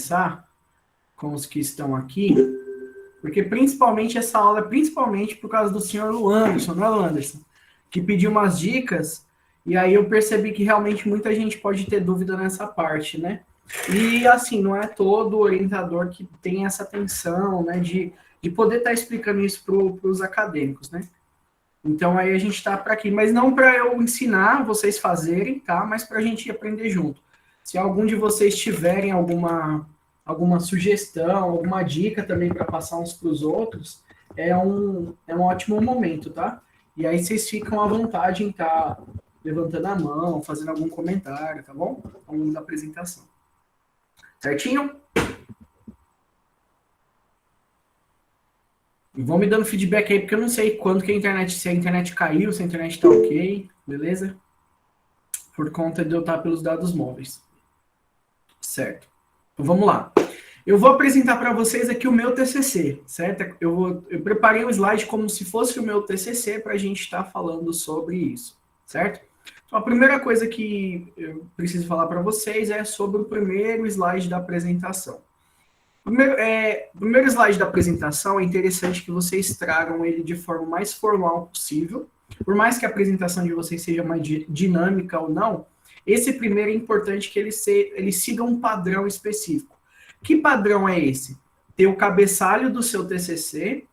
começar com os que estão aqui, porque principalmente essa aula é principalmente por causa do senhor Anderson, não é, Anderson? Que pediu umas dicas, e aí eu percebi que realmente muita gente pode ter dúvida nessa parte, né? E assim, não é todo orientador que tem essa atenção, né, de poder estar explicando isso para os acadêmicos, né? Então aí a gente está para aqui, mas não para eu ensinar vocês fazerem, tá? Mas para a gente aprender junto. Se algum de vocês tiverem alguma sugestão, alguma dica também para passar uns para os outros, é um ótimo momento, tá? E aí vocês ficam à vontade em estar levantando a mão, fazendo algum comentário, tá bom? Ao longo da apresentação. Certinho? E vão me dando feedback aí, porque eu não sei quando que se a internet caiu, se a internet tá ok, beleza? Por conta de eu estar pelos dados móveis. Certo. Então vamos lá. Eu vou apresentar para vocês aqui o meu TCC, certo? Eu preparei um slide como se fosse o meu TCC para a gente estar falando sobre isso, certo? Então a primeira coisa que eu preciso falar para vocês é sobre o primeiro slide da apresentação. Primeiro slide da apresentação, é interessante que vocês tragam ele de forma mais formal possível. Por mais que a apresentação de vocês seja mais dinâmica ou não, esse primeiro é importante que ele siga um padrão específico. Que padrão é esse? Ter o cabeçalho do seu TCC,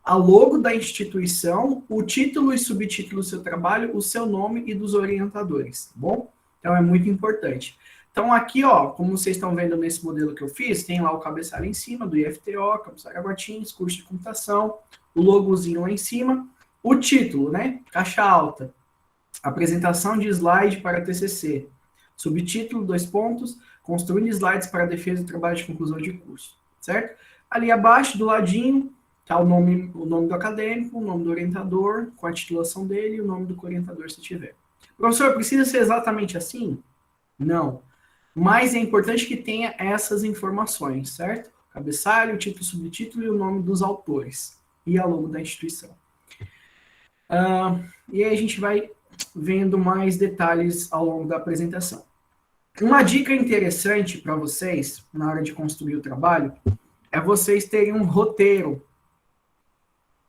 a logo da instituição, o título e subtítulo do seu trabalho, o seu nome e dos orientadores, tá bom? Então é muito importante. Então aqui, ó, como vocês estão vendo nesse modelo que eu fiz, tem lá o cabeçalho em cima do IFTO, Campus Araguatins, curso de computação, o logozinho lá em cima, o título, né? Caixa alta, apresentação de slide para TCC, subtítulo, 2 pontos, construindo slides para a defesa do trabalho de conclusão de curso, certo? Ali abaixo, do ladinho, tá o nome do acadêmico, o nome do orientador, com a titulação dele e o nome do orientador se tiver. Professor, precisa ser exatamente assim? Não. Mas é importante que tenha essas informações, certo? Cabeçalho, título, subtítulo e o nome dos autores. E a logo da instituição. E aí a gente vai vendo mais detalhes ao longo da apresentação. Uma dica interessante para vocês, na hora de construir o trabalho, é vocês terem um roteiro.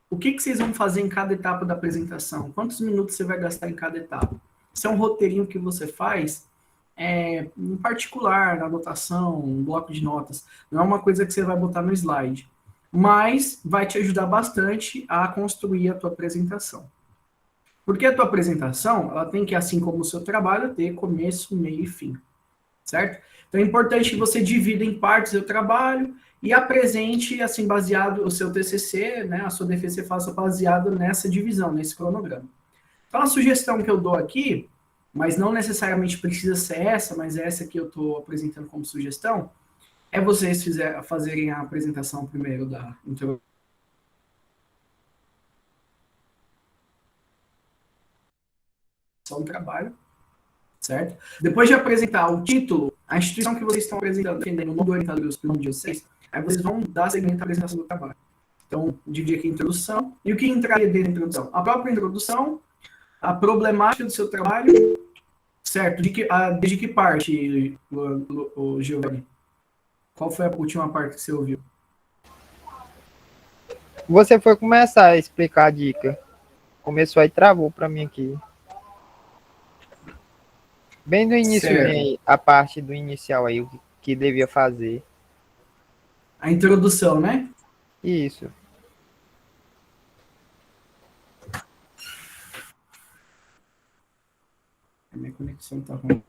O que vocês vão fazer em cada etapa da apresentação? Quantos minutos você vai gastar em cada etapa? Isso é um roteirinho que você faz em particular, na anotação, um bloco de notas. Não é uma coisa que você vai botar no slide. Mas vai te ajudar bastante a construir a tua apresentação. Porque a tua apresentação, ela tem que, assim como o seu trabalho, ter começo, meio e fim. Certo? Então é importante que você divida em partes o seu trabalho e apresente, assim, baseado o seu TCC, né, a sua defesa você faça baseado nessa divisão, nesse cronograma. Então a sugestão que eu dou aqui, mas não necessariamente precisa ser essa, mas é essa que eu estou apresentando como sugestão, é vocês fazerem a apresentação primeiro da introdução do trabalho, certo? Depois de apresentar o título, a instituição que vocês estão apresentando, defendendo o nome do orientador e o nome de vocês, aí vocês vão dar seguimento à apresentação do trabalho. Então, dividir aqui a introdução. E o que entraria dentro da introdução? A própria introdução, a problemática do seu trabalho, certo? Desde que parte, o Giovanni? Qual foi a última parte que você ouviu? Você foi começar a explicar a dica. Começou aí, travou para mim aqui. Bem no início, vem a parte do inicial aí, o que devia fazer. A introdução, né? Isso. A minha conexão tá ruim.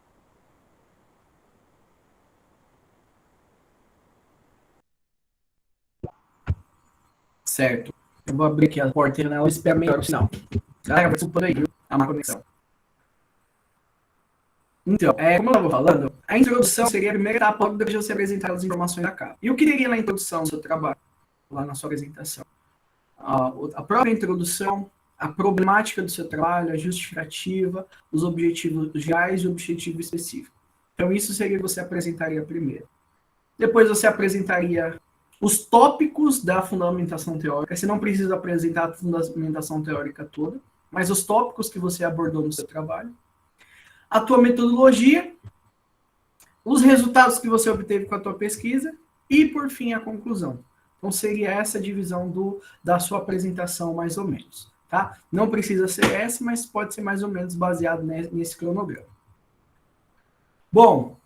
Certo. Eu vou abrir aqui a porta e espero melhor o sinal. Galera, desculpa aí, viu? A má conexão. Então, como eu estava falando, a introdução seria a primeira etapa depois de você apresentar as informações da capa. E o que teria na introdução do seu trabalho, lá na sua apresentação? A própria introdução, a problemática do seu trabalho, a justificativa, os objetivos gerais e o objetivo específico. Então, isso seria o que você apresentaria primeiro. Depois você apresentaria os tópicos da fundamentação teórica. Você não precisa apresentar a fundamentação teórica toda, mas os tópicos que você abordou no seu trabalho. A tua metodologia, os resultados que você obteve com a tua pesquisa e, por fim, a conclusão. Então, seria essa a divisão da sua apresentação, mais ou menos. Tá? Não precisa ser essa, mas pode ser mais ou menos baseado nesse cronograma. Bom,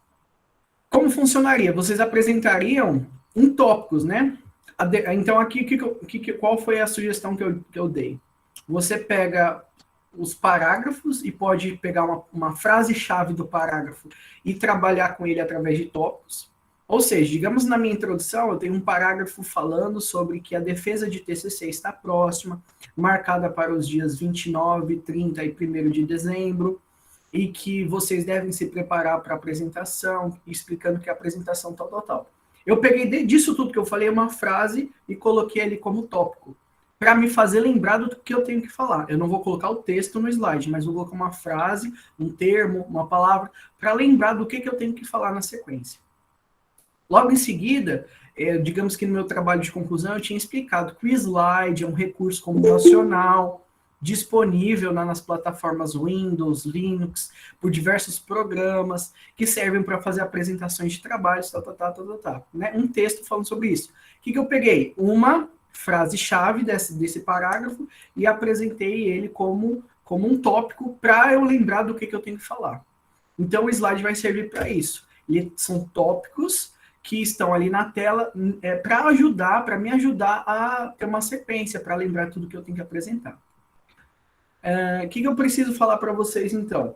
como funcionaria? Vocês apresentariam em tópicos, né? Então, aqui, qual foi a sugestão que eu dei? Você pega os parágrafos e pode pegar uma frase-chave do parágrafo e trabalhar com ele através de tópicos. Ou seja, digamos na minha introdução, eu tenho um parágrafo falando sobre que a defesa de TCC está próxima, marcada para os dias 29, 30 e 1º de dezembro, e que vocês devem se preparar para a apresentação, explicando que a apresentação tal. Eu peguei disso tudo que eu falei, uma frase, e coloquei ali como tópico, para me fazer lembrar do que eu tenho que falar. Eu não vou colocar o texto no slide, mas vou colocar uma frase, um termo, uma palavra, para lembrar do que eu tenho que falar na sequência. Logo em seguida, digamos que no meu trabalho de conclusão, eu tinha explicado que o slide é um recurso computacional disponível nas plataformas Windows, Linux, por diversos programas que servem para fazer apresentações de trabalhos, né? Um texto falando sobre isso. O que eu peguei? Uma frase-chave desse parágrafo e apresentei ele como um tópico para eu lembrar do que eu tenho que falar. Então, o slide vai servir para isso. E são tópicos que estão ali na tela para me ajudar a ter uma sequência, para lembrar tudo que eu tenho que apresentar. O que eu preciso falar para vocês, então?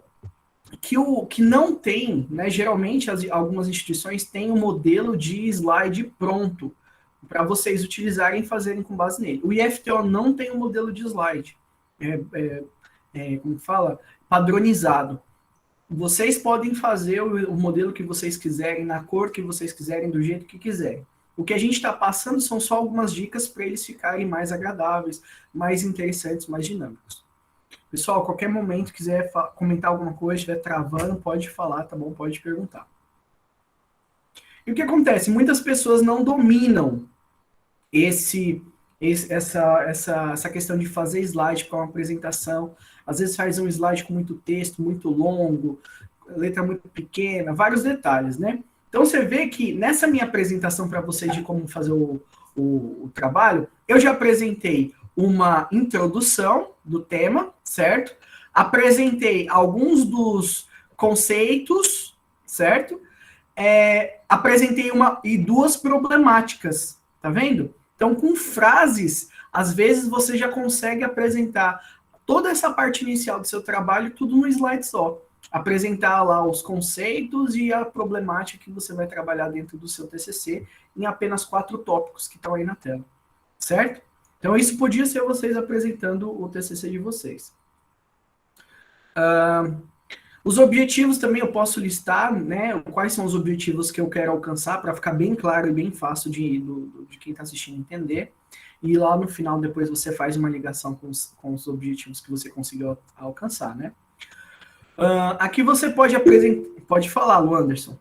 Que não tem, né, geralmente algumas instituições têm um modelo de slide pronto para vocês utilizarem e fazerem com base nele. O IFTO não tem um modelo de slide, como fala? Padronizado. Vocês podem fazer o modelo que vocês quiserem, na cor que vocês quiserem, do jeito que quiserem. O que a gente está passando são só algumas dicas para eles ficarem mais agradáveis, mais interessantes, mais dinâmicos. Pessoal, a qualquer momento, quiser comentar alguma coisa, estiver travando, pode falar, tá bom? Pode perguntar. E o que acontece? Muitas pessoas não dominam essa questão de fazer slide para uma apresentação. Às vezes faz um slide com muito texto, muito longo, letra muito pequena, vários detalhes, né? Então você vê que nessa minha apresentação para vocês de como fazer o trabalho, eu já apresentei uma introdução do tema, certo? Apresentei alguns dos conceitos, certo? Apresentei duas problemáticas, tá vendo? Então, com frases, às vezes você já consegue apresentar toda essa parte inicial do seu trabalho, tudo num slide só. Apresentar lá os conceitos e a problemática que você vai trabalhar dentro do seu TCC em apenas 4 tópicos que estão aí na tela, certo? Então, isso podia ser vocês apresentando o TCC de vocês. Os objetivos também eu posso listar, né? Quais são os objetivos que eu quero alcançar, para ficar bem claro e bem fácil de quem está assistindo entender. E lá no final, depois você faz uma ligação com os objetivos que você conseguiu alcançar, né? Aqui você pode falar, Lu Anderson.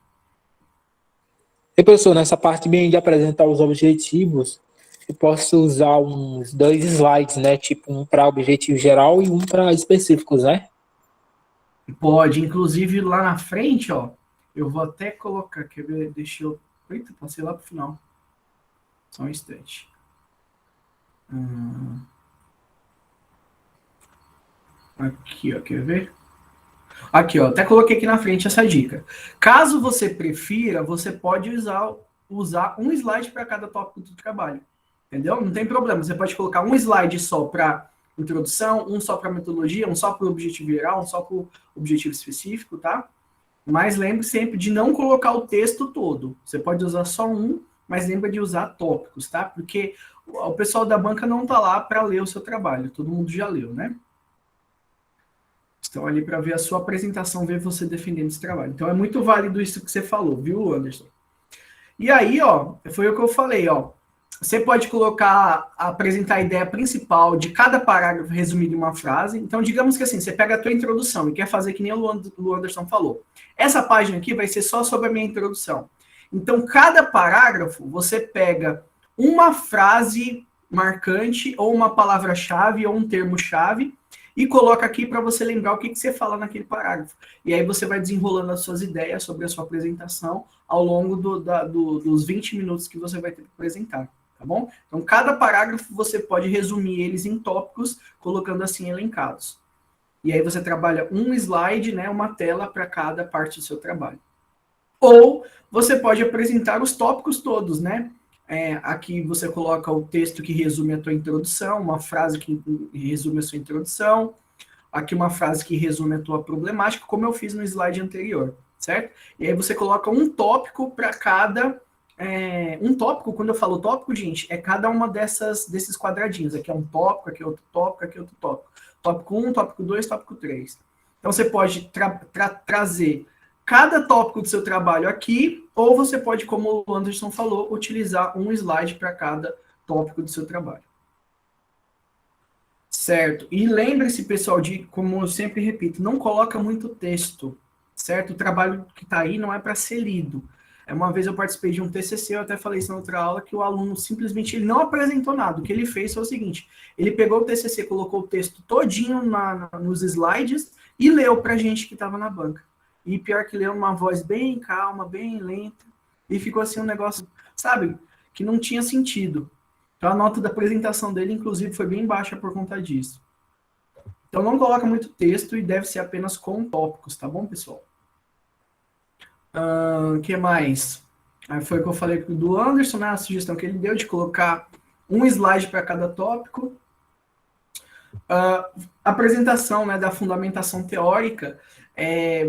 E, professor, nessa parte bem de apresentar os objetivos, eu posso usar uns 2 slides, né? Tipo, um para objetivo geral e um para específicos, né? Pode, inclusive lá na frente, ó, eu vou até colocar, quer ver, eita, passei lá pro final. Só um instante. Aqui, ó, quer ver? Aqui, ó, até coloquei aqui na frente essa dica. Caso você prefira, você pode usar um slide para cada tópico do trabalho, entendeu? Não tem problema, você pode colocar um slide só para introdução, um só para metodologia, um só para o objetivo geral, um só para o objetivo específico, tá? Mas lembre sempre de não colocar o texto todo. Você pode usar só um, mas lembra de usar tópicos, tá? Porque o pessoal da banca não tá lá para ler o seu trabalho, todo mundo já leu, né? Estão ali para ver a sua apresentação, ver você defendendo esse trabalho. Então é muito válido isso que você falou, viu, Anderson? E aí, ó, foi o que eu falei, ó. Você pode apresentar a ideia principal de cada parágrafo resumido em uma frase. Então, digamos que assim, você pega a tua introdução e quer fazer que nem o Lu Anderson falou. Essa página aqui vai ser só sobre a minha introdução. Então, cada parágrafo, você pega uma frase marcante, ou uma palavra-chave, ou um termo-chave, e coloca aqui para você lembrar o que você fala naquele parágrafo. E aí você vai desenrolando as suas ideias sobre a sua apresentação ao longo dos 20 minutos que você vai ter que apresentar, tá bom? Então, cada parágrafo você pode resumir eles em tópicos, colocando assim elencados. E aí você trabalha um slide, né, uma tela para cada parte do seu trabalho. Ou você pode apresentar os tópicos todos, né? Aqui você coloca o texto que resume a tua introdução, uma frase que resume a sua introdução, aqui uma frase que resume a tua problemática, como eu fiz no slide anterior, certo? E aí você coloca um tópico para cada... um tópico, quando eu falo tópico, gente, é cada uma desses quadradinhos. Aqui é um tópico, aqui é outro tópico, aqui é outro tópico. Tópico 1, tópico 2, tópico 3. Então você pode trazer cada tópico do seu trabalho aqui, ou você pode, como o Anderson falou, utilizar um slide para cada tópico do seu trabalho. Certo? E lembre-se, pessoal, como eu sempre repito, não coloca muito texto, certo? O trabalho que está aí não é para ser lido. Uma vez eu participei de um TCC, eu até falei isso na outra aula, que o aluno simplesmente ele não apresentou nada. O que ele fez foi o seguinte, ele pegou o TCC, colocou o texto todinho nos slides e leu para a gente que estava na banca. E pior que leu numa voz bem calma, bem lenta, e ficou assim um negócio, sabe, que não tinha sentido. Então a nota da apresentação dele, inclusive, foi bem baixa por conta disso. Então não coloca muito texto e deve ser apenas com tópicos, tá bom, pessoal? O que mais? Aí foi o que eu falei do Anderson, né? A sugestão que ele deu de colocar um slide para cada tópico. Apresentação, né, da fundamentação teórica,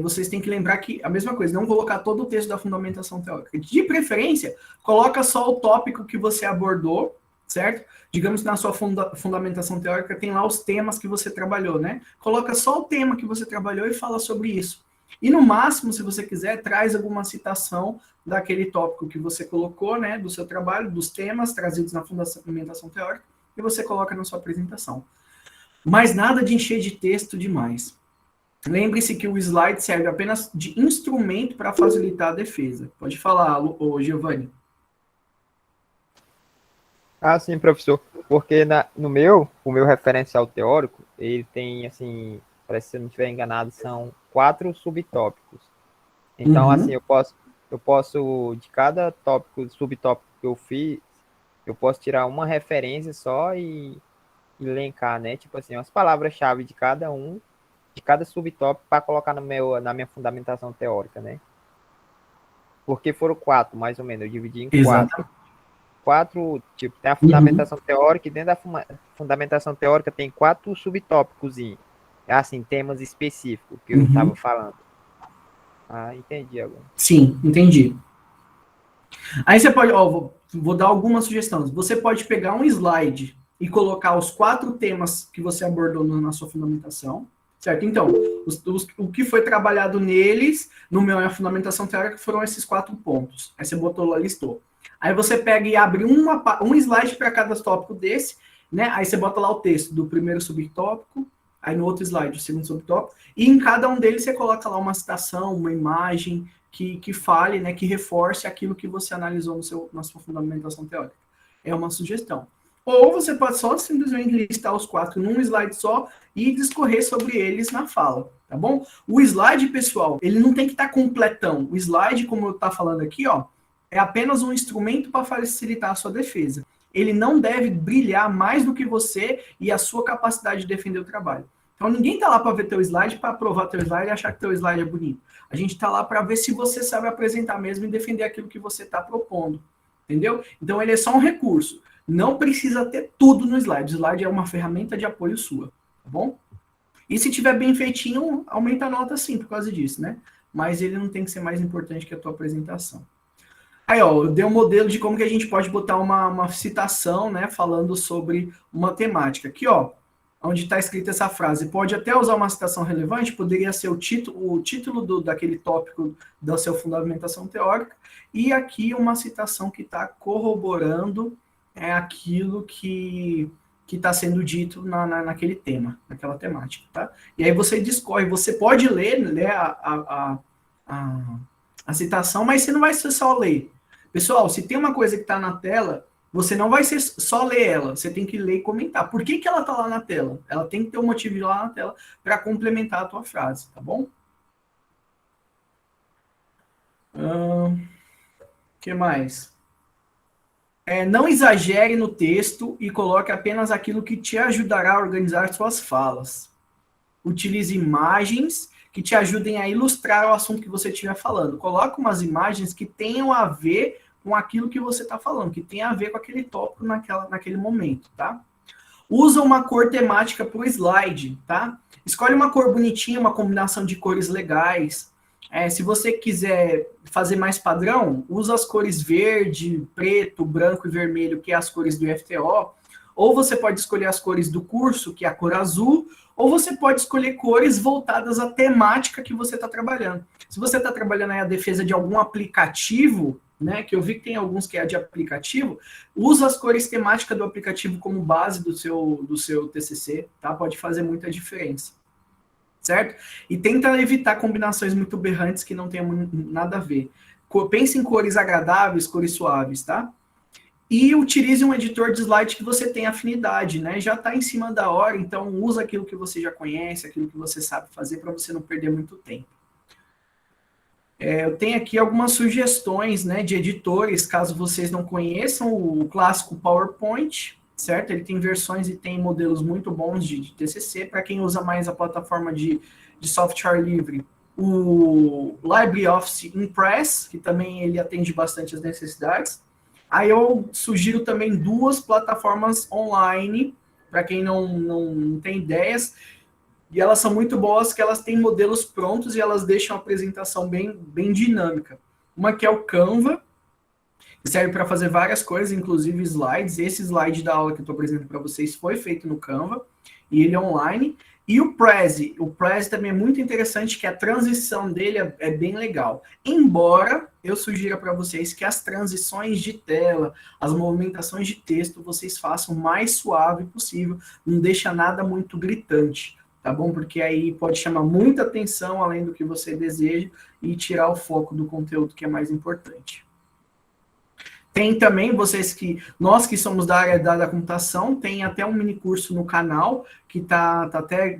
vocês têm que lembrar que a mesma coisa, não colocar todo o texto da fundamentação teórica. De preferência, coloca só o tópico que você abordou, certo? Digamos que na sua fundamentação teórica tem lá os temas que você trabalhou, né? Coloca só o tema que você trabalhou e fala sobre isso. E no máximo, se você quiser, traz alguma citação daquele tópico que você colocou, né, do seu trabalho, dos temas trazidos na fundamentação teórica, e você coloca na sua apresentação. Mas nada de encher de texto demais. Lembre-se que o slide serve apenas de instrumento para facilitar a defesa. Pode falar, Giovanni. Ah, sim, professor. Porque o meu referencial teórico, ele tem, assim, parece que se eu não estiver enganado, são 4 subtópicos. Então, assim, eu posso, de cada tópico, subtópico que eu fiz, eu posso tirar uma referência só e elencar, né? Tipo assim, as palavras-chave de cada subtópico para colocar na minha fundamentação teórica, né? Porque foram 4, mais ou menos, eu dividi em 4. 4, tipo, tem a fundamentação teórica, e dentro da fundamentação teórica tem 4 subtópicos, assim, temas específicos que eu estava falando. Ah, entendi agora. Sim, entendi. Aí você pode, vou dar algumas sugestões. Você pode pegar um slide e colocar os 4 temas que você abordou na sua fundamentação, certo? Então, o que foi trabalhado neles, no meu a fundamentação teórica, foram esses 4 pontos. Aí você botou lá, listou. Aí você pega e abre um slide para cada tópico desse, né? Aí você bota lá o texto do primeiro subtópico, aí no outro slide o segundo subtópico, e em cada um deles você coloca lá uma citação, uma imagem que fale, né, que reforce aquilo que você analisou na sua fundamentação teórica. É uma sugestão. Ou você pode só simplesmente listar os 4 num slide só e discorrer sobre eles na fala, tá bom? O slide, pessoal, ele não tem que estar completão. O slide, como eu estou falando aqui, é apenas um instrumento para facilitar a sua defesa. Ele não deve brilhar mais do que você e a sua capacidade de defender o trabalho. Então, ninguém está lá para ver teu slide, para aprovar teu slide e achar que teu slide é bonito. A gente está lá para ver se você sabe apresentar mesmo e defender aquilo que você está propondo. Entendeu? Então, ele é só um recurso. Não precisa ter tudo no slide. O slide é uma ferramenta de apoio sua, tá bom? E se tiver bem feitinho, aumenta a nota sim por causa disso, né? Mas ele não tem que ser mais importante que a tua apresentação. Aí, eu dei um modelo de como que a gente pode botar uma citação, né, falando sobre uma temática. Aqui, onde está escrita essa frase, pode até usar uma citação relevante, poderia ser o título daquele tópico da sua fundamentação teórica, e aqui uma citação que está corroborando aquilo que está sendo dito naquele tema, naquela temática, tá? E aí você discorre, você pode ler a citação, mas você não vai só ler. Pessoal, se tem uma coisa que está na tela, você não vai ser só ler ela, você tem que ler e comentar. Por que ela está lá na tela? Ela tem que ter um motivo lá na tela para complementar a tua frase, tá bom? Que mais? Não exagere no texto e coloque apenas aquilo que te ajudará a organizar suas falas. Utilize imagens que te ajudem a ilustrar o assunto que você estiver falando. Coloque umas imagens que tenham a ver com aquilo que você está falando, que tenha a ver com aquele tópico naquele momento, tá? Usa uma cor temática para o slide, tá? Escolhe uma cor bonitinha, uma combinação de cores legais. Se você quiser fazer mais padrão, usa as cores verde, preto, branco e vermelho, que é as cores do IFTO. Ou você pode escolher as cores do curso, que é a cor azul, ou você pode escolher cores voltadas à temática que você está trabalhando. Se você está trabalhando aí a defesa de algum aplicativo, né, que eu vi que tem alguns que é de aplicativo, usa as cores temáticas do aplicativo como base do seu TCC, tá? Pode fazer muita diferença, certo? E tenta evitar combinações muito berrantes que não tenham nada a ver. Pense em cores agradáveis, cores suaves, tá? E utilize um editor de slide que você tem afinidade, né? Já está em cima da hora, então usa aquilo que você já conhece, aquilo que você sabe fazer para você não perder muito tempo. Eu tenho aqui algumas sugestões, né, de editores, caso vocês não conheçam o clássico PowerPoint, certo? Ele tem versões e tem modelos muito bons de TCC. Para quem usa mais a plataforma de software livre, o LibreOffice Impress, que também ele atende bastante as necessidades. Aí eu sugiro também duas plataformas online, para quem não tem ideias, e elas são muito boas, que elas têm modelos prontos e elas deixam a apresentação bem dinâmica. Uma que é o Canva, que serve para fazer várias coisas, inclusive slides. Esse slide da aula que eu estou apresentando para vocês foi feito no Canva, e ele é online. E o Prezi também é muito interessante, que a transição dele é bem legal. Embora eu sugira para vocês que as transições de tela, as movimentações de texto, vocês façam o mais suave possível, não deixa nada muito gritante, tá bom? Porque aí pode chamar muita atenção, além do que você deseja, e tirar o foco do conteúdo que é mais importante. Tem também, nós que somos da área da computação, tem até um mini curso no canal, que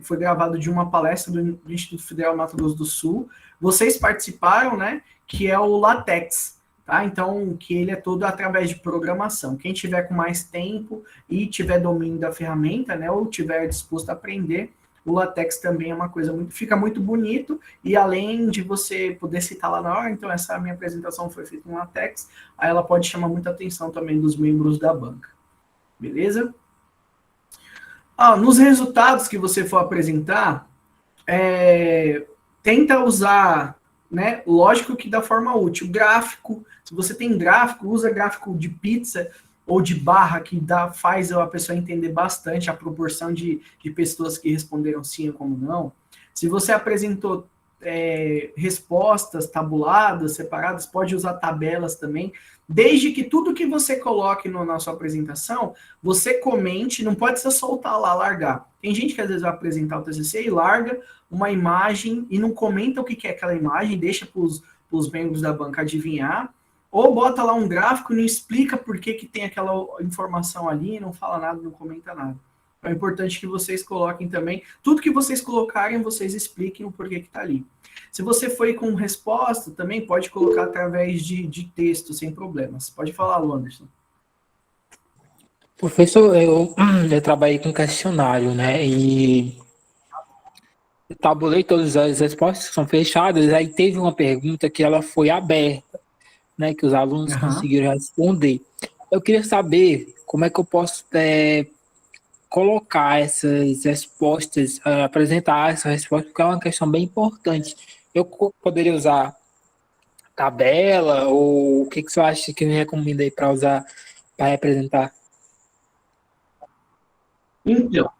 foi gravado de uma palestra do Instituto Federal Mato Grosso do Sul. Vocês participaram, né? Que é o LaTeX, tá? Então, que ele é todo através de programação. Quem tiver com mais tempo e tiver domínio da ferramenta, né? Ou tiver disposto a aprender, o LaTeX também é uma coisa fica muito bonito, e além de você poder citar lá na hora, então essa minha apresentação foi feita em LaTeX, aí ela pode chamar muita atenção também dos membros da banca. Beleza? Nos resultados que você for apresentar, tenta usar, né, lógico que da forma útil, gráfico. Se você tem gráfico, usa gráfico de pizza ou de barra, que faz a pessoa entender bastante a proporção de pessoas que responderam sim ou como não. Se você apresentou respostas tabuladas, separadas, pode usar tabelas também, desde que tudo que você coloque na sua apresentação, você comente, não pode ser soltar lá, largar. Tem gente que às vezes vai apresentar o TCC e larga uma imagem e não comenta o que é aquela imagem, deixa para os membros da banca adivinhar, ou bota lá um gráfico e não explica por que tem aquela informação ali, não fala nada, não comenta nada. Então é importante que vocês coloquem também, tudo que vocês colocarem, vocês expliquem o porquê que está ali. Se você foi com resposta, também pode colocar através de texto, sem problemas. Pode falar, Anderson. Professor, eu trabalhei com questionário, né? E tabulei todas as respostas que são fechadas, aí teve uma pergunta que ela foi aberta, né? Que os alunos conseguiram responder. Eu queria saber como é que eu posso colocar essas respostas, apresentar essa resposta, porque é uma questão bem importante. Eu poderia usar tabela, ou o que você acha que me recomenda aí para usar, para representar? Então,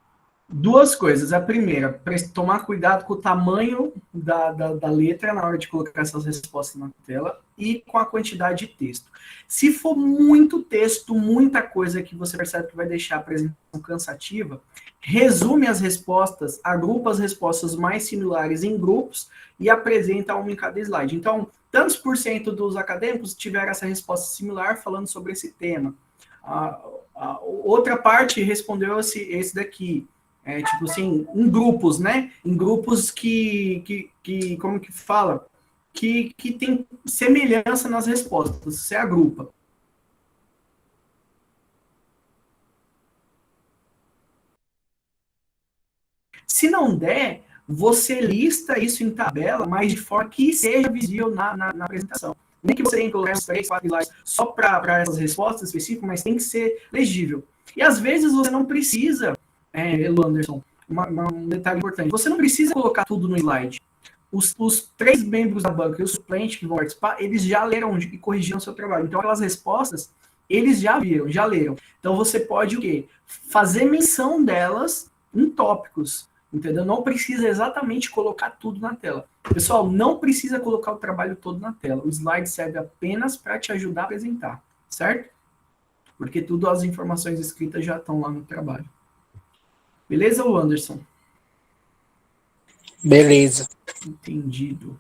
duas coisas. A primeira, tomar cuidado com o tamanho da letra na hora de colocar essas respostas na tela e com a quantidade de texto. Se for muito texto, muita coisa que você percebe que vai deixar a apresentação cansativa, resume as respostas, agrupa as respostas mais similares em grupos e apresenta uma em cada slide. Então, tantos por cento dos acadêmicos tiveram essa resposta similar falando sobre esse tema. A outra parte respondeu esse daqui. Tipo assim, em grupos, né? Em grupos que como que fala? Que tem semelhança nas respostas. Você agrupa. Se não der, você lista isso em tabela, mas de forma que seja visível na apresentação. Nem que você tenha que colocar uns 3, 4 slides só para essas respostas específicas, mas tem que ser legível. E às vezes você não precisa, Anderson, um detalhe importante, você não precisa colocar tudo no slide. Os 3 membros da banca e o suplente que vão participar, eles já leram e corrigiram o seu trabalho. Então, aquelas respostas, eles já viram, já leram. Então, você pode o quê? Fazer menção delas em tópicos. Entendeu? Não precisa exatamente colocar tudo na tela. Pessoal, não precisa colocar o trabalho todo na tela. O slide serve apenas para te ajudar a apresentar, certo? Porque tudo as informações escritas já estão lá no trabalho. Beleza, Anderson? Beleza. Entendido.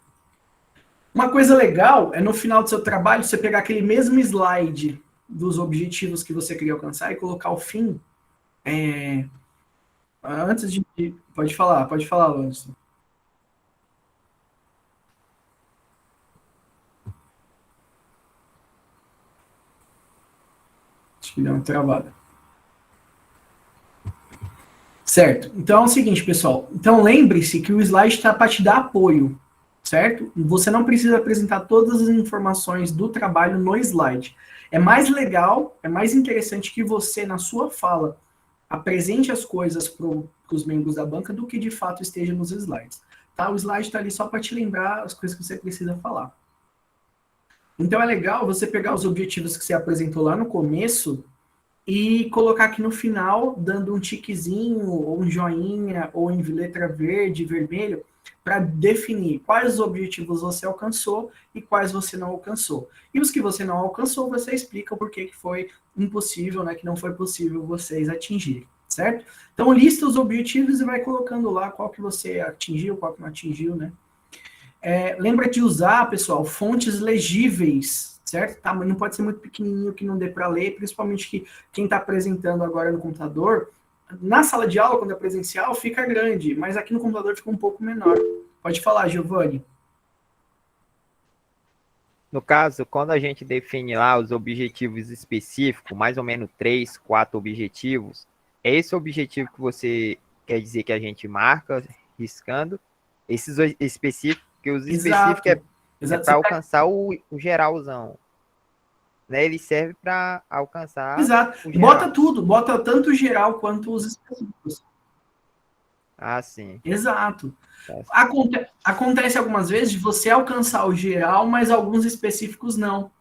Uma coisa legal é no final do seu trabalho você pegar aquele mesmo slide dos objetivos que você queria alcançar e colocar o fim. Antes de... Pode falar, Anderson. Acho que deu uma travada. Certo. Então é o seguinte, pessoal. Então lembre-se que o slide está para te dar apoio, certo? Você não precisa apresentar todas as informações do trabalho no slide. É mais legal, é mais interessante que você, na sua fala, apresente as coisas para os membros da banca do que de fato esteja nos slides. Tá? O slide está ali só para te lembrar as coisas que você precisa falar. Então é legal você pegar os objetivos que você apresentou lá no começo e colocar aqui no final, dando um tiquezinho, ou um joinha, ou em letra verde, vermelho, para definir quais os objetivos você alcançou e quais você não alcançou. E os que você não alcançou, você explica o porquê que foi impossível, né, que não foi possível vocês atingirem, certo? Então, lista os objetivos e vai colocando lá qual que você atingiu, qual que não atingiu, né? Lembra de usar, pessoal, fontes legíveis, certo? Tá, mas não pode ser muito pequenininho que não dê para ler, principalmente que quem está apresentando agora no computador, na sala de aula, quando é presencial, fica grande, mas aqui no computador fica um pouco menor. Pode falar, Giovanni. No caso, quando a gente define lá os objetivos específicos, mais ou menos 3, 4 objetivos, é esse objetivo que você quer dizer que a gente marca, riscando, esses específicos, que os específicos é para alcançar o geralzão. Né? Ele serve para alcançar Exato. o geral. Bota tudo, bota tanto o geral quanto os específicos. Ah, sim. Exato. Acontece algumas vezes de você alcançar o geral, mas alguns específicos não.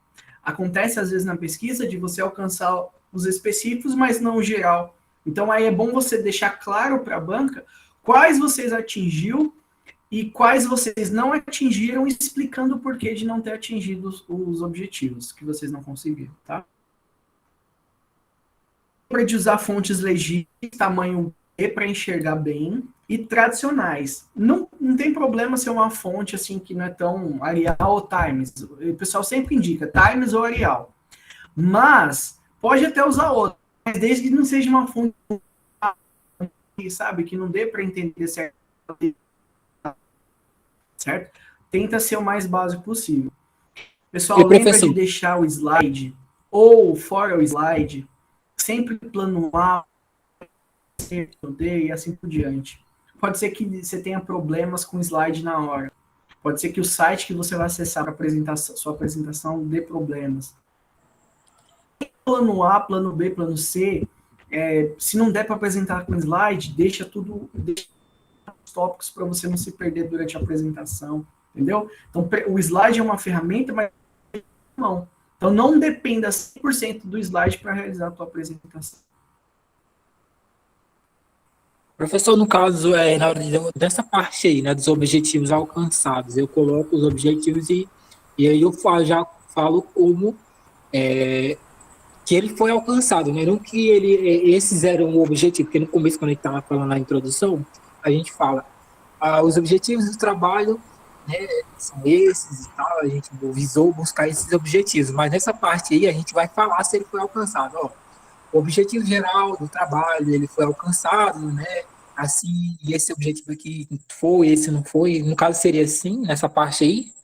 Acontece às vezes na pesquisa de você alcançar os específicos, mas não o geral. Então aí é bom você deixar claro para a banca quais vocês atingiu e quais vocês não atingiram, explicando o porquê de não ter atingido os objetivos que vocês não conseguiram, tá? Lembra de usar fontes legíveis, tamanho B para enxergar bem, e tradicionais. Não tem problema ser uma fonte assim que não é tão Arial ou Times. O pessoal sempre indica Times ou Arial. Mas pode até usar outra, mas desde que não seja uma fonte, sabe, que não dê para entender certo. Tenta ser o mais básico possível. Pessoal, lembra de deixar o slide ou fora o slide, sempre plano A, e assim por diante. Pode ser que você tenha problemas com o slide na hora. Pode ser que o site que você vai acessar para apresentar sua apresentação dê problemas. Plano A, plano B, plano C, se não der para apresentar com slide, deixa os tópicos para você não se perder durante a apresentação, entendeu? Então, o slide é uma ferramenta, mas não. Então, não dependa 100% do slide para realizar a tua apresentação. Professor, no caso, na hora dessa parte aí, né, dos objetivos alcançados, eu coloco os objetivos e aí eu já falo como que ele foi alcançado, né? Não que ele, esses eram o objetivo, porque no começo, quando a gente estava falando na introdução, a gente fala, os objetivos do trabalho, né, são esses e tal, a gente visou buscar esses objetivos, mas nessa parte aí a gente vai falar se ele foi alcançado, ó. O objetivo geral do trabalho, ele foi alcançado, né? Assim, e esse objetivo aqui foi, esse não foi. No caso, seria assim, nessa parte aí.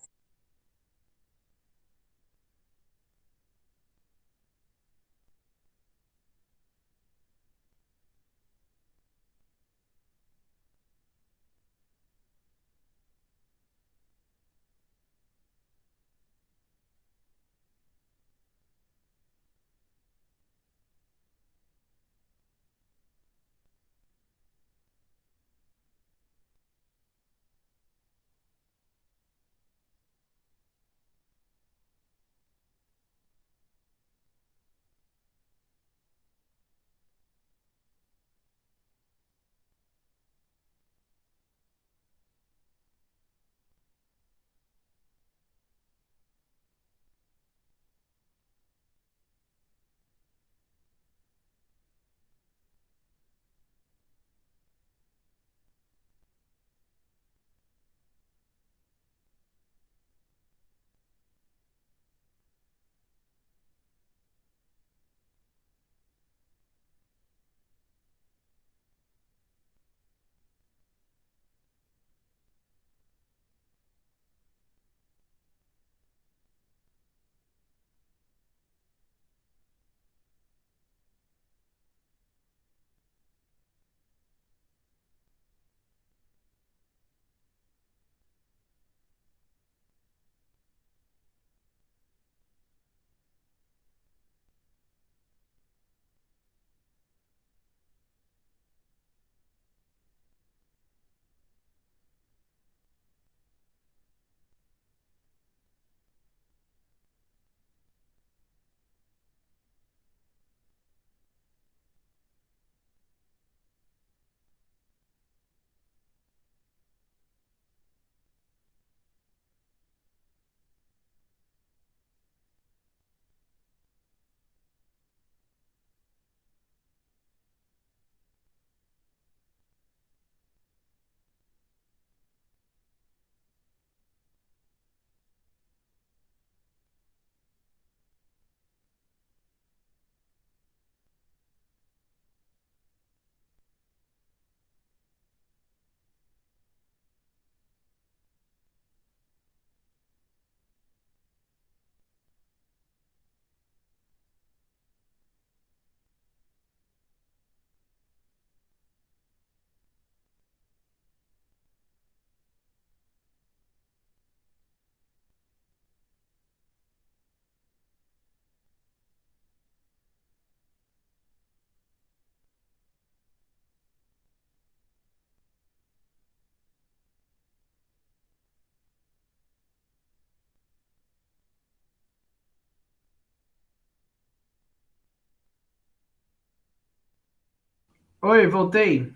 Oi, voltei.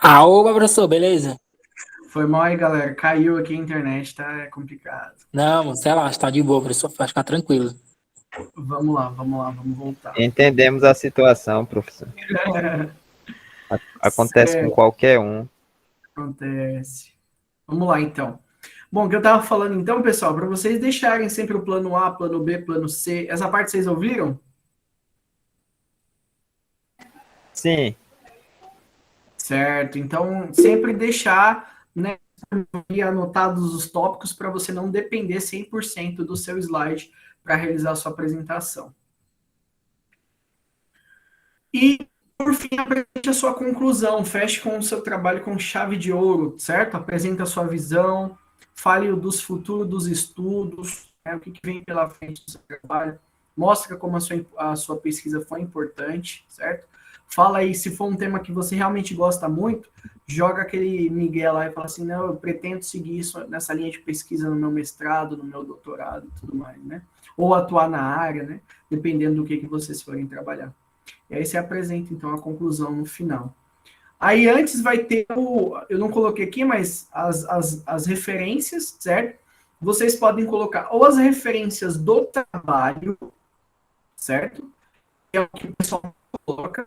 Ô, professor, beleza? Foi mal aí, galera. Caiu aqui a internet, tá? É complicado. Não, sei lá, está de boa, professor, pode ficar tranquilo. Vamos lá, vamos voltar. Entendemos a situação, professor. Acontece com Certo, qualquer um. acontece. Vamos lá, então. Bom, o que eu tava falando, então, pessoal, para vocês deixarem sempre o plano A, plano B, plano C. Essa parte vocês ouviram? Sim, Certo. Então, sempre deixar, né, anotados os tópicos para você não depender 100% do seu slide para realizar a sua apresentação. E, por fim, apresente a sua conclusão. Feche com o seu trabalho com chave de ouro, certo? Apresente a sua visão, fale dos futuros dos estudos, né, o que vem pela frente do seu trabalho. Mostra como a sua pesquisa foi importante, certo? Fala aí, se for um tema que você realmente gosta muito, joga aquele migué lá e fala assim, não, eu pretendo seguir isso nessa linha de pesquisa no meu mestrado, no meu doutorado e tudo mais, né? Ou atuar na área, né? Dependendo do que vocês forem trabalhar. E aí você apresenta, então, a conclusão no final. Aí antes vai ter eu não coloquei aqui, mas as referências, certo? Vocês podem colocar ou as referências do trabalho, certo? É o que o pessoal coloca.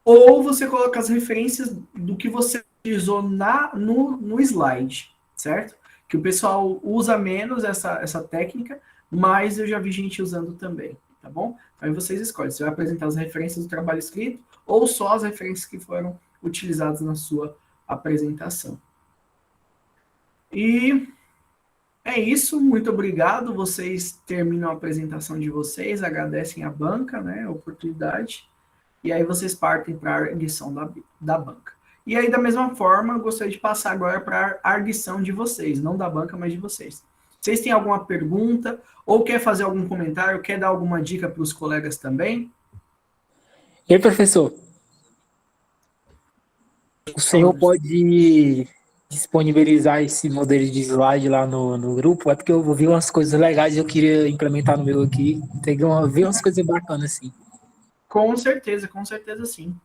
Ou você coloca as referências do que você utilizou no slide, certo? Que o pessoal usa menos essa técnica, mas eu já vi gente usando também, tá bom? Aí vocês escolhem, você vai apresentar as referências do trabalho escrito ou só as referências que foram utilizadas na sua apresentação. E é isso, muito obrigado. Vocês terminam a apresentação de vocês, agradecem a banca, né, a oportunidade, e aí vocês partem para a arguição da banca. E aí, da mesma forma, eu gostaria de passar agora para a arguição de vocês, não da banca, mas de vocês. Vocês têm alguma pergunta, ou quer fazer algum comentário, quer dar alguma dica para os colegas também? E aí, professor, o senhor pode disponibilizar esse modelo de slide lá no grupo? É porque eu vi umas coisas legais e eu queria implementar no meu aqui. Vi umas coisas bacanas, assim. Com certeza sim.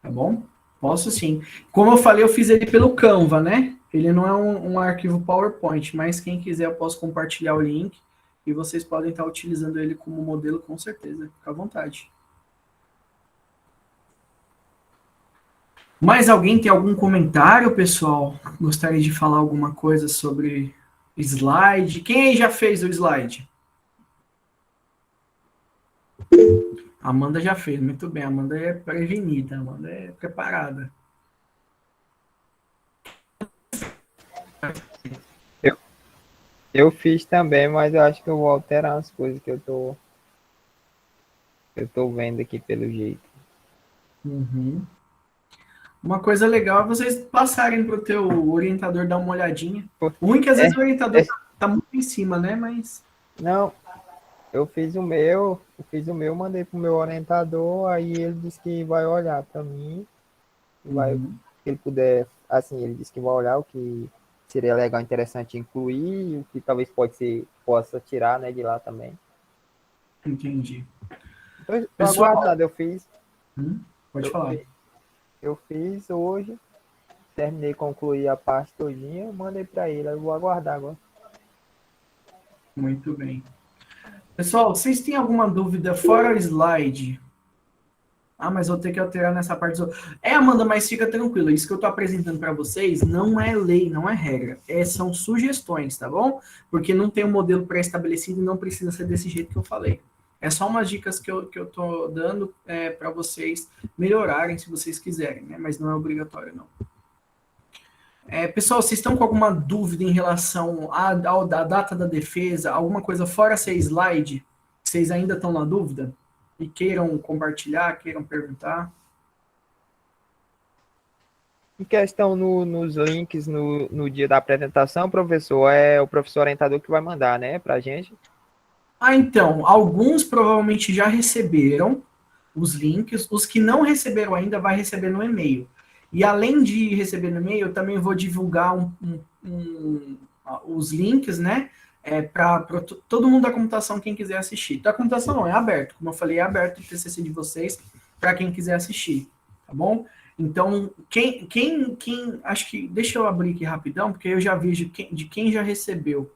Tá bom? Posso sim. Como eu falei, eu fiz ele pelo Canva, né? Ele não é um arquivo PowerPoint, mas quem quiser eu posso compartilhar o link e vocês podem estar utilizando ele como modelo com certeza. Fica à vontade. Mais alguém tem algum comentário, pessoal? Gostaria de falar alguma coisa sobre slide? Quem aí já fez o slide? A Amanda já fez, muito bem. A Amanda é prevenida, a Amanda é preparada. Eu fiz também, mas eu acho que eu vou alterar as coisas que eu tô vendo aqui pelo jeito. Uhum. Uma coisa legal é vocês passarem para o teu orientador dar uma olhadinha. O ruim é que às vezes o orientador tá muito em cima, né? Mas. Não, eu fiz o meu, mandei pro meu orientador, aí ele disse que vai olhar para mim, vai, se ele puder, assim, ele disse que vai olhar o que seria legal, interessante incluir, o que talvez possa tirar, né, de lá também. Entendi. Tô Pessoal, aguardando, eu fiz. Pode falar. Eu fiz hoje, terminei, concluí a parte todinha, mandei para ele, eu vou aguardar agora. Muito bem. Pessoal, vocês têm alguma dúvida fora o slide? Ah, mas vou ter que alterar nessa parte. Amanda, mas fica tranquilo. Isso que eu estou apresentando para vocês não é lei, não é regra. São sugestões, tá bom? Porque não tem um modelo pré-estabelecido e não precisa ser desse jeito que eu falei. É só umas dicas que eu estou dando para vocês melhorarem, se vocês quiserem, né? Mas não é obrigatório, não. Pessoal, vocês estão com alguma dúvida em relação à data da defesa? Alguma coisa fora essa slide? Vocês ainda estão na dúvida? E queiram compartilhar, queiram perguntar? Em questão nos links no dia da apresentação, professor, é o professor orientador que vai mandar, né, pra gente? Então, alguns provavelmente já receberam os links, os que não receberam ainda vai receber no e-mail. E além de receber no e-mail, eu também vou divulgar os links, né, para todo mundo da computação, quem quiser assistir. Da computação não, é aberto. Como eu falei, é aberto o TCC de vocês para quem quiser assistir, tá bom? Então, acho que, deixa eu abrir aqui rapidão, porque eu já vejo de quem já recebeu.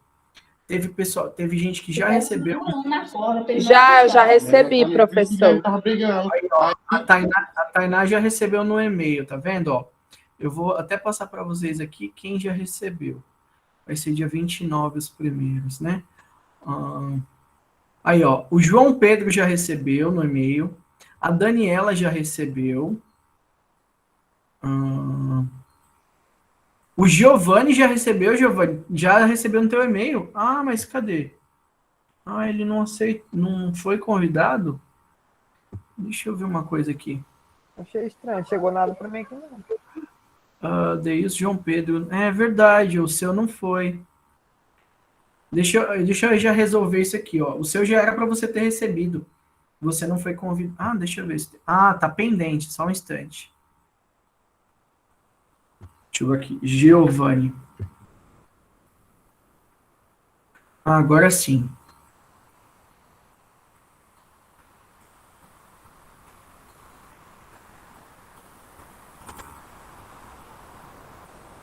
Teve gente que já recebeu. Já recebi, professor. Aí, ó, a Tainá já recebeu no e-mail, tá vendo? Ó, eu vou até passar para vocês aqui quem já recebeu. Vai ser dia 29 os primeiros, né? Aí, ó, o João Pedro já recebeu no e-mail. A Daniela já recebeu. O Giovanni já recebeu, Giovanni? Já recebeu no teu e-mail? Ah, mas cadê? Ah, ele não foi convidado? Deixa eu ver uma coisa aqui. Achei estranho, não chegou nada para mim aqui não. Deus, João Pedro. É verdade, o seu não foi. Deixa eu já resolver isso aqui, ó. O seu já era para você ter recebido. Você não foi convidado. Ah, deixa eu ver. Tá pendente, só um instante. Deixa eu ver aqui. Giovanni. Agora sim.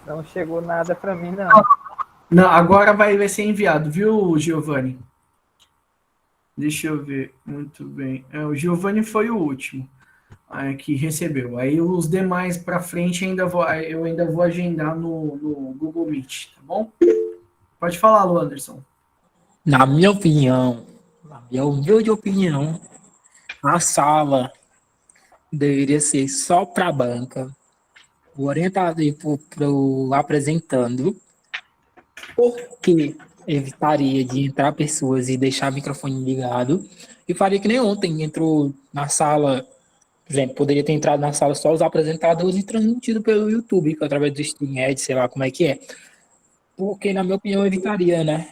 Não chegou nada para mim, não. Não, agora vai ser enviado, viu, Giovanni? Deixa eu ver. Muito bem. O Giovanni foi o último que recebeu. Aí os demais para frente eu ainda vou agendar no Google Meet, tá bom? Pode falar, Lu Anderson. Na minha humilde opinião, a sala deveria ser só para a banca, o orientador e para o apresentando, porque evitaria de entrar pessoas e deixar o microfone ligado, e faria que nem ontem, entrou na sala, por exemplo, poderia ter entrado na sala só os apresentadores e transmitido pelo YouTube, que é através do StreamYard, sei lá como é que é. Porque, na minha opinião, evitaria, né?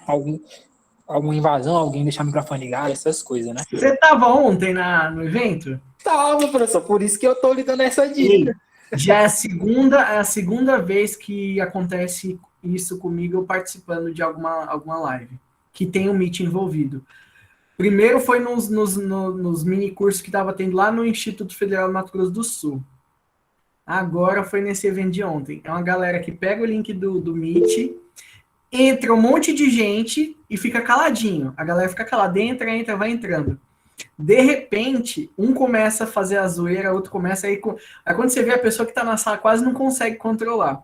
Alguma invasão, alguém deixar o microfone ligado, essas coisas, né? Você estava ontem no evento? Tava, professor, por isso que eu tô lhe dando essa Ei, dica. já é a segunda vez que acontece isso comigo, eu participando de alguma live, que tem um Meet envolvido. Primeiro foi nos mini cursos que estava tendo lá no Instituto Federal do Mato Grosso do Sul. Agora foi nesse evento de ontem. É uma galera que pega o link do Meet, entra um monte de gente e fica caladinho. A galera fica calada, entra, vai entrando. De repente, um começa a fazer a zoeira, outro começa aí. Aí quando você vê a pessoa que está na sala quase não consegue controlar.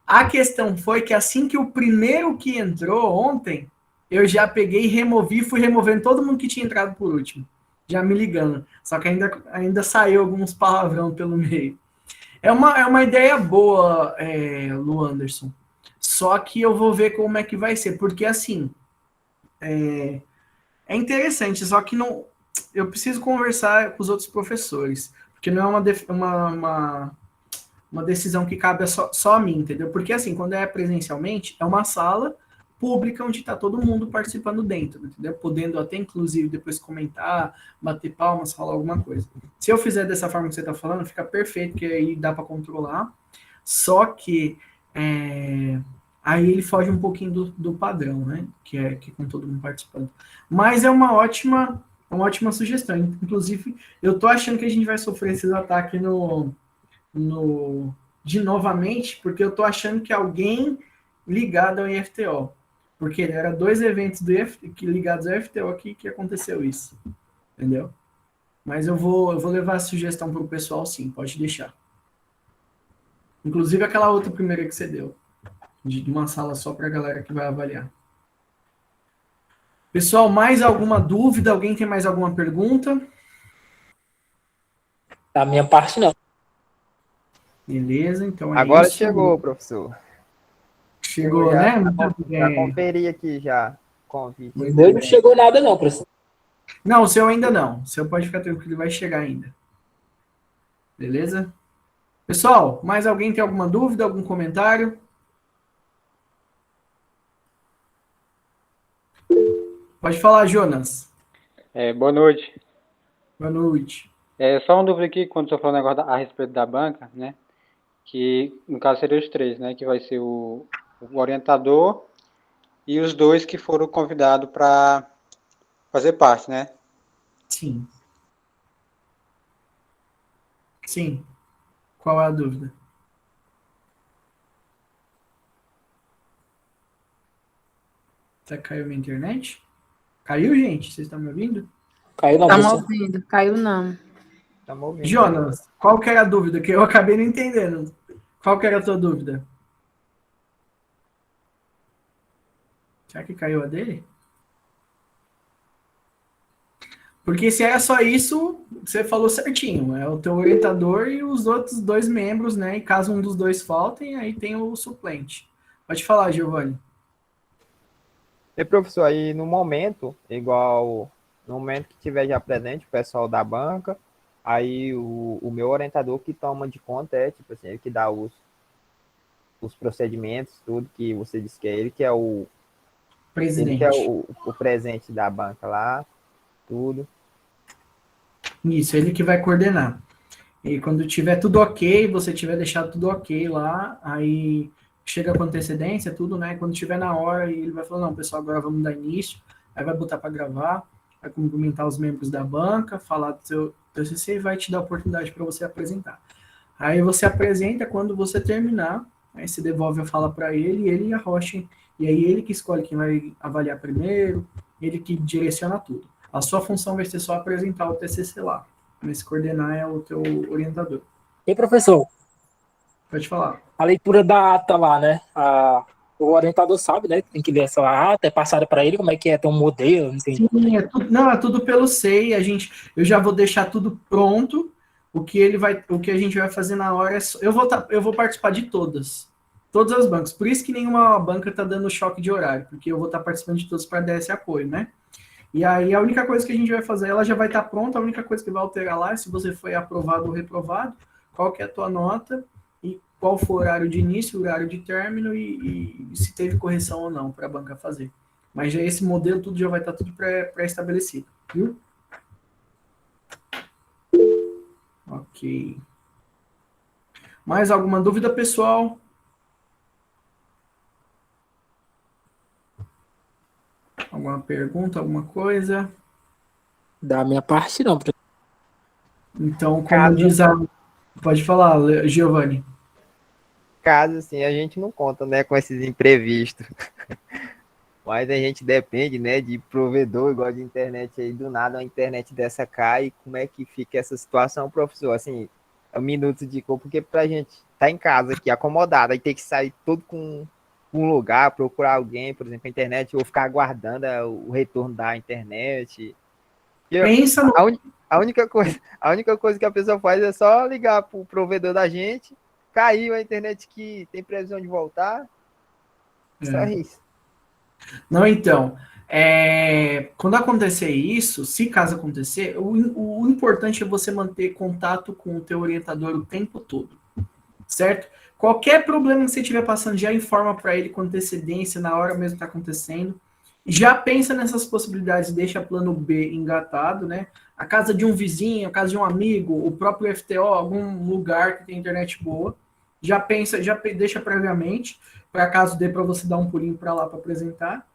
A questão foi que assim que o primeiro que entrou ontem, eu já peguei e removi, fui removendo todo mundo que tinha entrado por último. Já me ligando. Só que ainda saiu alguns palavrão pelo meio. É uma ideia boa, Lu Anderson. Só que eu vou ver como é que vai ser. Porque assim, é interessante, só que não. Eu preciso conversar com os outros professores. Porque não é uma decisão que cabe só a mim, entendeu? Porque assim, quando é presencialmente, é uma sala pública onde está todo mundo participando dentro, entendeu? Podendo até, inclusive, depois comentar, bater palmas, falar alguma coisa. Se eu fizer dessa forma que você está falando, fica perfeito, que aí dá para controlar. Só que aí ele foge um pouquinho do padrão, né? Que é com todo mundo participando. Mas é uma ótima sugestão. Inclusive, eu tô achando que a gente vai sofrer esses ataques de novamente, porque eu tô achando que alguém ligado ao IFTO. Porque era 2 eventos ligados ao IFTO aqui que aconteceu isso. Entendeu? Mas eu vou levar a sugestão para o pessoal, sim, pode deixar. Inclusive aquela outra primeira que você deu, de uma sala só para a galera que vai avaliar. Pessoal, mais alguma dúvida? Alguém tem mais alguma pergunta? Da minha parte, não. Beleza, então Agora isso. chegou, professor. Chegou, já, né? Já conferi aqui já. Convite. O meu não chegou nada, não, professor. Não, o seu ainda não. O seu pode ficar tranquilo, vai chegar ainda. Beleza? Pessoal, mais alguém tem alguma dúvida, algum comentário? Pode falar, Jonas. Boa noite. Boa noite. Só uma dúvida aqui, quando você falou um negócio a respeito da banca, né? Que no caso seria os 3, né? Que vai ser o orientador e os 2 que foram convidados para fazer parte, né? Sim. Sim. Qual é a dúvida? Tá, caiu minha internet? Caiu, gente? Vocês estão me ouvindo? Caiu não, Estamos professor. ouvindo, caiu não. Estamos ouvindo. Jonas, qual que era a dúvida? Que eu acabei não entendendo. Qual que era a tua dúvida? Será que caiu a dele? Porque se era só isso, você falou certinho. É o teu orientador e os outros 2 membros, né? E caso um dos 2 faltem, aí tem o suplente. Pode falar, Giovanni. E, professor, aí no momento, no momento que tiver já presente o pessoal da banca, aí o meu orientador que toma de conta tipo assim, ele que dá os procedimentos, tudo que você disse que é ele que é o Presidente. ele que é o presente da banca lá, tudo. Isso, ele que vai coordenar. E quando tiver tudo ok, você tiver deixado tudo ok lá, aí chega com antecedência, tudo, né? Quando tiver na hora, ele vai falar, não, pessoal, agora vamos dar início, aí vai botar para gravar, vai cumprimentar os membros da banca, falar do seu TCC e vai te dar a oportunidade para você apresentar. Aí você apresenta, quando você terminar, aí você devolve a fala para ele e ele e a Rocha, e aí ele que escolhe quem vai avaliar primeiro, ele que direciona tudo. A sua função vai ser só apresentar o TCC lá. Mas coordenar é o teu orientador. E professor, Pode falar. a leitura da ata lá, né? O orientador sabe, né? Tem que ler essa ata, é passada para ele, como é que é, tem um modelo, não tem. Sim, é tudo pelo SEI. Eu já vou deixar tudo pronto. O que a gente vai fazer na hora é eu vou participar de todas as bancas. Por isso que nenhuma banca está dando choque de horário, porque eu vou estar participando de todas para dar esse apoio, né? E aí a única coisa que a gente vai fazer, ela já vai estar pronta. A única coisa que vai alterar lá é se você foi aprovado ou reprovado, qual que é a tua nota e qual foi o horário de início, o horário de término e se teve correção ou não para a banca fazer. Mas já esse modelo tudo já vai estar tudo pré-estabelecido, viu? Ok. Mais alguma dúvida, pessoal? Alguma pergunta, alguma coisa? Da minha parte, não. Então, como diz a... Pode falar, Giovanni. Caso assim, a gente não conta, né, com esses imprevistos. Mas a gente depende, né, de provedor igual de internet aí, do nada uma internet dessa cai, como é que fica essa situação, professor? Assim, é um minuto de cor, porque pra gente tá em casa aqui, acomodado, aí tem que sair todo com um lugar, procurar alguém, por exemplo, a internet, ou ficar aguardando o retorno da internet. Pensa no... A única coisa que a pessoa faz é só ligar pro provedor da gente, caiu a internet que tem previsão de voltar, só isso. Não, então, quando acontecer isso, se caso acontecer, o importante é você manter contato com o teu orientador o tempo todo, certo? Qualquer problema que você estiver passando, já informa para ele com antecedência, na hora mesmo que está acontecendo. Já pensa nessas possibilidades, deixa plano B engatado, né? A casa de um vizinho, a casa de um amigo, o próprio FTO, algum lugar que tem internet boa. Já pensa, deixa previamente, para caso dê para você dar um pulinho para lá para apresentar.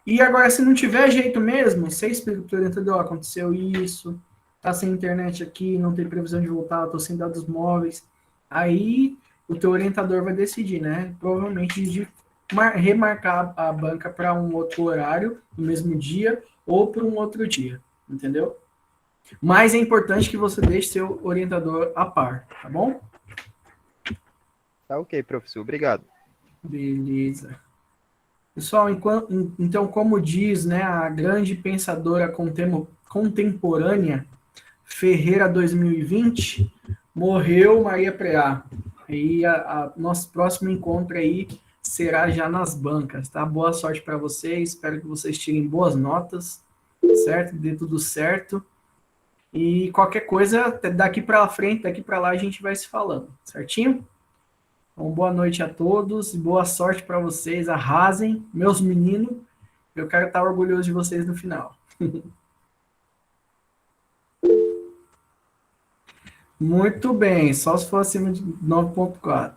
E agora, se não tiver jeito mesmo, você explica para o orientador, aconteceu isso, tá sem internet aqui, não tem previsão de voltar, tô sem dados móveis. Aí o teu orientador vai decidir, né? Provavelmente de remarcar a banca para um outro horário, no mesmo dia, ou para um outro dia, entendeu? Mas é importante que você deixe seu orientador a par, tá bom? Tá ok, professor, obrigado. Beleza. Pessoal, então, como diz, né, a grande pensadora contemporânea, Ferreira 2020, morreu Maria Preá. E nosso próximo encontro aí será já nas bancas, tá? Boa sorte para vocês, espero que vocês tirem boas notas, certo? Dê tudo certo. E qualquer coisa, daqui para frente, daqui para lá, a gente vai se falando, certinho? Então, boa noite a todos, boa sorte para vocês, arrasem, meus meninos, eu quero estar orgulhoso de vocês no final. Muito bem, só se for acima de 9.4.